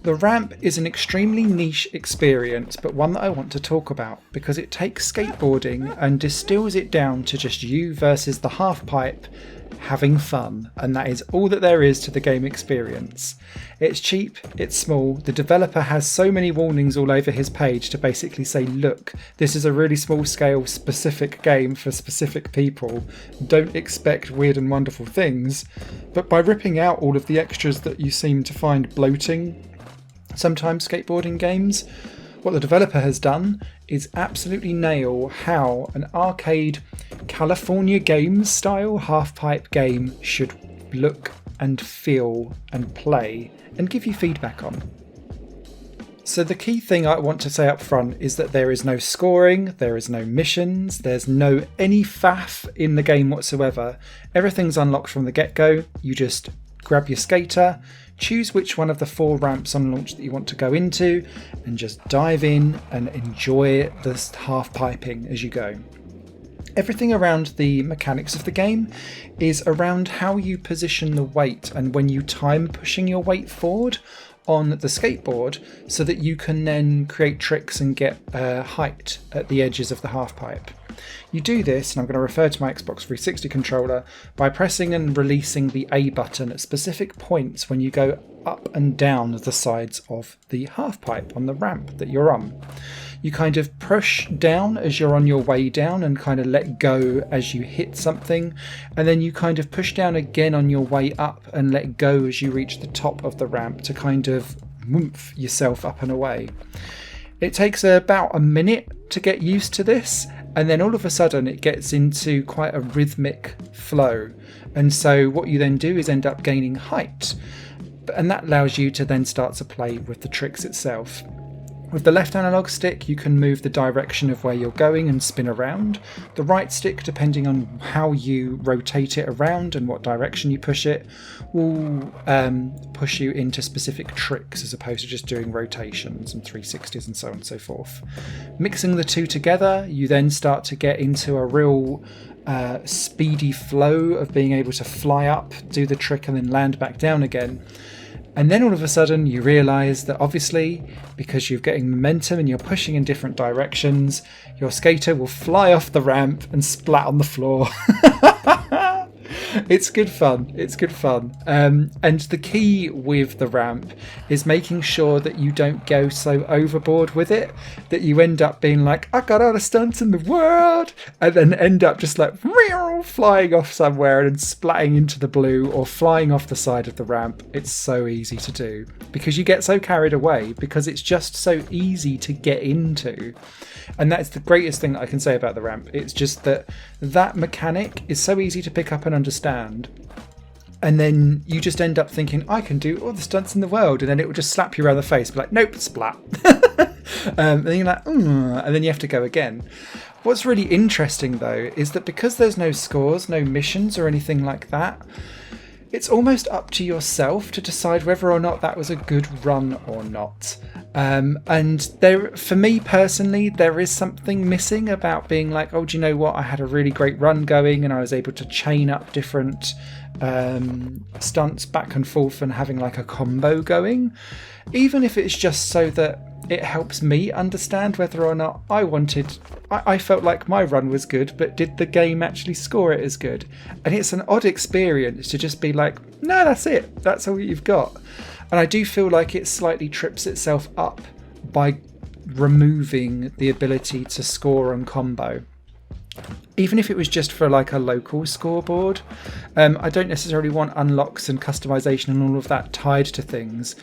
The ramp is an extremely niche experience, but one that I want to talk about because it takes skateboarding and distills it down to just you versus the half pipe having fun, and that is all that there is to the game experience. It's cheap, it's small, the developer has so many warnings all over his page to basically say, look, this is a really small scale specific game for specific people, don't expect weird and wonderful things, but by ripping out all of the extras that you seem to find bloating sometimes skateboarding games, what the developer has done is absolutely nail how an arcade California Games style half-pipe game should look and feel and play and give you feedback on. So the key thing I want to say up front is that there is no scoring, there is no missions, there's no any faff in the game whatsoever. Everything's unlocked from the get-go. You just grab your skater, choose which one of the 4 ramps on launch that you want to go into, and just dive in and enjoy the half piping as you go. Everything around the mechanics of the game is around how you position the weight and when you time pushing your weight forward on the skateboard so that you can then create tricks and get height at the edges of the half pipe. You do this, and I'm going to refer to my Xbox 360 controller, by pressing and releasing the A button at specific points when you go up and down the sides of the half pipe on the ramp that you're on. You kind of push down as you're on your way down and kind of let go as you hit something, and then you kind of push down again on your way up and let go as you reach the top of the ramp to kind of woomph yourself up and away. It takes about a minute to get used to this, and then all of a sudden it gets into quite a rhythmic flow, and so what you then do is end up gaining height, and that allows you to then start to play with the tricks itself. With the left analog stick, you can move the direction of where you're going and spin around. The right stick, depending on how you rotate it around and what direction you push it, will push you into specific tricks as opposed to just doing rotations and 360s and so on and so forth. Mixing the two together, you then start to get into a real speedy flow of being able to fly up, do the trick and then land back down again. And then all of a sudden you realise that obviously, because you're getting momentum and you're pushing in different directions, your skater will fly off the ramp and splat on the floor. It's good fun. It's good fun. And the key with the ramp is making sure that you don't go so overboard with it that you end up being like, I got all the stunts in the world, and then end up just like flying off somewhere and splatting into the blue or flying off the side of the ramp. It's so easy to do because you get so carried away because it's just so easy to get into. And that's the greatest thing that I can say about the ramp. It's just that mechanic is so easy to pick up and understand. And then you just end up thinking, I can do all the stunts in the world. And then it will just slap you around the face. Be like, nope, splat. And then you're like, and then you have to go again. What's really interesting, though, is that because there's no scores, no missions or anything like that, it's almost up to yourself to decide whether or not that was a good run or not. And there, for me personally, there is something missing about being like, oh, do you know what? I had a really great run going and I was able to chain up different stunts back and forth and having like a combo going. Even if it's just so that it helps me understand whether or not I felt like my run was good, but did the game actually score it as good? And it's an odd experience to just be like, no, that's it. That's all you've got. And I do feel like it slightly trips itself up by removing the ability to score and combo. Even if it was just for like a local scoreboard, I don't necessarily want unlocks and customization and all of that tied to things.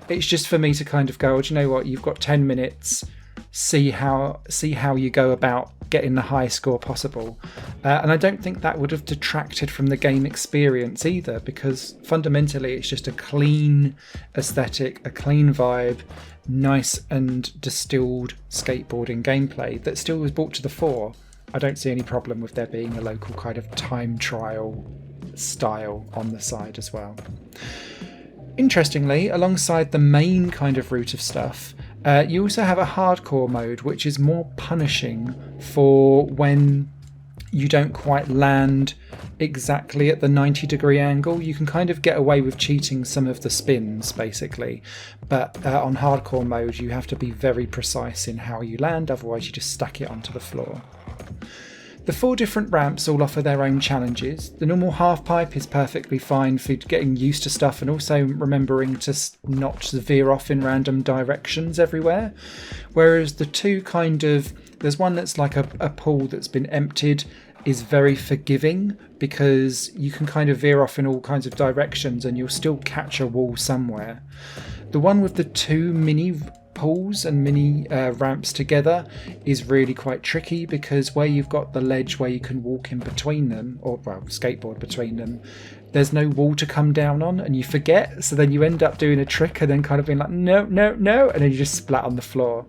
It's just for me to kind of go, oh, do you know what? You've got 10 minutes. See how you go about getting the highest score possible. And I don't think that would have detracted from the game experience either, because fundamentally it's just a clean aesthetic, a clean vibe, nice and distilled skateboarding gameplay that still was brought to the fore. I don't see any problem with there being a local kind of time trial style on the side as well. Interestingly, alongside the main kind of route of stuff, you also have a hardcore mode, which is more punishing for when you don't quite land exactly at the 90-degree angle. You can kind of get away with cheating some of the spins basically, but on hardcore mode you have to be very precise in how you land, otherwise you just stack it onto the floor. The 4 different ramps all offer their own challenges. The normal half pipe is perfectly fine for getting used to stuff and also remembering to not veer off in random directions everywhere. Whereas the 2 there's one that's like a pool that's been emptied, is very forgiving because you can kind of veer off in all kinds of directions and you'll still catch a wall somewhere. The one with the 2 mini pools and mini ramps together is really quite tricky because where you've got the ledge where you can walk in between them, or skateboard between them, there's no wall to come down on and you forget, so then you end up doing a trick and then kind of being like no, and then you just splat on the floor.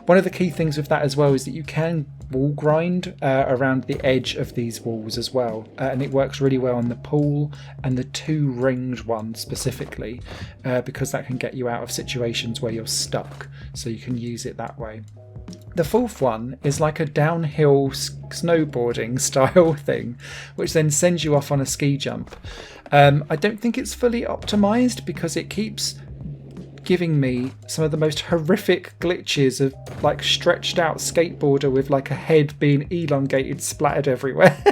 One of the key things with that as well is that you can wall grind around the edge of these walls as well, and it works really well on the pool and the 2 ringed one specifically, because that can get you out of situations where you're stuck, so you can use it that way. The 4th one is like a downhill snowboarding style thing, which then sends you off on a ski jump. I don't think it's fully optimized because it keeps giving me some of the most horrific glitches of like stretched out skateboarder with like a head being elongated, splattered everywhere.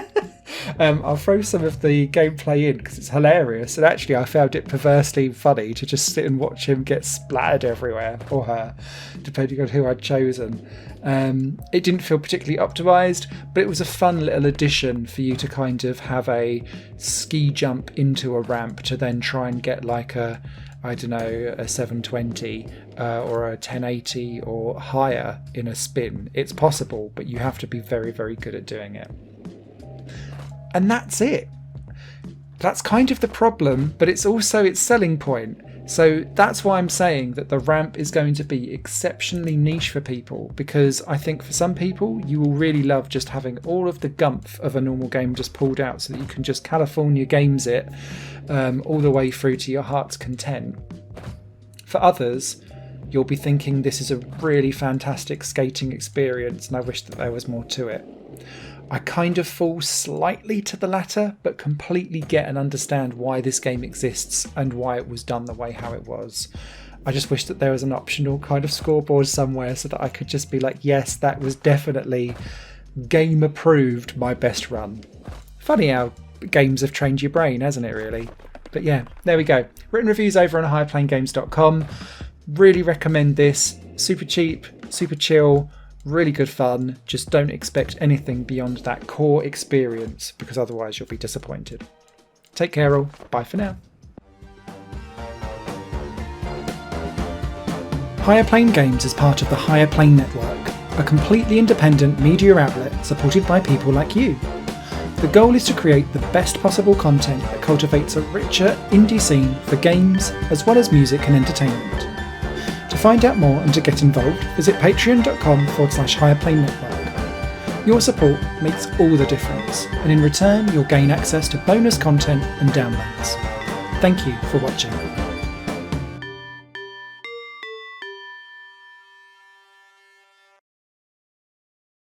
I'll throw some of the gameplay in because it's hilarious, and actually I found it perversely funny to just sit and watch him get splattered everywhere, or her, depending on who I'd chosen. It didn't feel particularly optimised, but it was a fun little addition for you to kind of have a ski jump into a ramp to then try and get like a 720 or a 1080 or higher in a spin. It's possible, but you have to be very, very good at doing it. And that's it. That's kind of the problem, but it's also its selling point. So that's why I'm saying that the ramp is going to be exceptionally niche for people, because I think for some people you will really love just having all of the gumph of a normal game just pulled out so that you can just California games it all the way through to your heart's content. For others, you'll be thinking this is a really fantastic skating experience and I wish that there was more to it. I kind of fall slightly to the latter, but completely get and understand why this game exists and why it was done the way how it was. I just wish that there was an optional kind of scoreboard somewhere so that I could just be like, yes, that was definitely game approved, my best run. Funny how games have trained your brain, hasn't it really? But yeah, there we go. Written reviews over on higherplanegames.com. Really recommend this. Super cheap, super chill. Really good fun. Just don't expect anything beyond that core experience because otherwise you'll be disappointed. Take care all. Bye for now. Higher Plane Games is part of the Higher Plane Network, a completely independent media outlet supported by people like you. The goal is to create the best possible content that cultivates a richer indie scene for games as well as music and entertainment. To find out more and to get involved, visit patreon.com/higherplane-network. Your support makes all the difference, and in return you'll gain access to bonus content and downloads. Thank you for watching.